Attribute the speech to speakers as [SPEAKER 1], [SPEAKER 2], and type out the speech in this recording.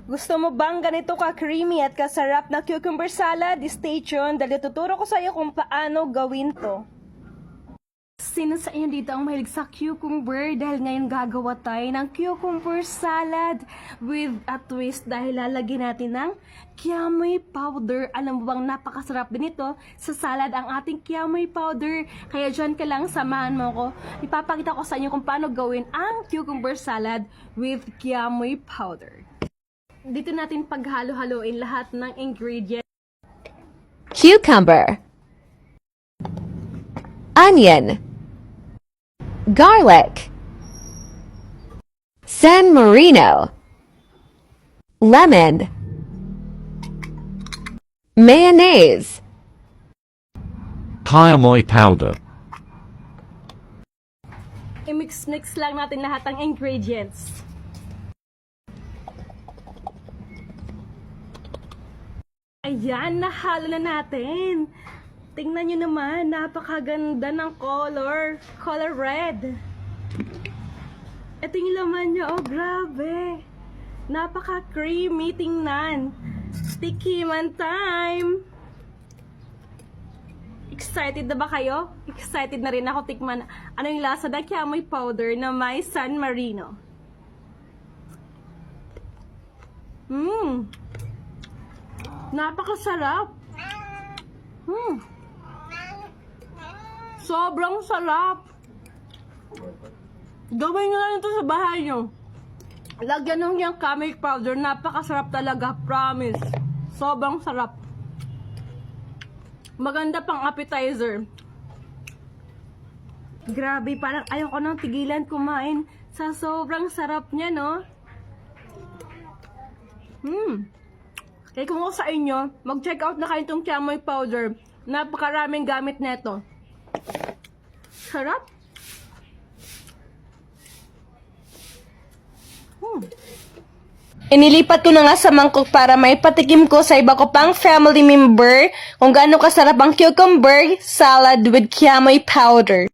[SPEAKER 1] Gusto mo bang ganito ka-creamy at kasarap na cucumber salad? Stay tuned dahil tuturo ko sa iyo kung paano gawin to. Sino sa inyo dito ang mahilig sa cucumber? Dahil ngayon gagawa tayo ng cucumber salad with a twist dahil lalagyan natin ng kiamoy powder. Alam mo bang napakasarap din ito sa salad ang ating kiamoy powder. Kaya dyan ka lang, samahan mo ko. Ipapakita ko sa inyo kung paano gawin ang cucumber salad with kiamoy powder. Dito natin paghalo-haloin lahat ng ingredients.
[SPEAKER 2] Cucumber, onion, garlic, San Marino, lemon, mayonnaise,
[SPEAKER 3] Kiamoy powder.
[SPEAKER 1] I-mix-mix lang natin lahat ng ingredients. Ayan, nahalo na natin. Tingnan nyo naman, napakaganda ng color. Color red. Ito yung laman nyo, oh grabe. Napaka-creamy, tingnan. Tikiman time. Excited na ba kayo? Excited na rin ako tikman. Ano yung lasa na kiamoy powder na may San Marino? Napakasarap. Sobrang sarap. Gawin nyo lang ito sa bahay nyo. Lagyan nyo yung kiamoy powder. Napakasarap talaga. Promise. Sobrang sarap. Maganda pang appetizer. Grabe, parang ayaw ko nang tigilan kumain sa sobrang sarap niya, no? Kaya kung ako sa inyo, mag-check out na kayo itong kiamoy powder. Napakaraming gamit neto. Sarap. Inilipat ko na nga sa mangkok para may patikim ko sa iba ko pang family member kung gaano kasarap ang cucumber salad with kiamoy powder.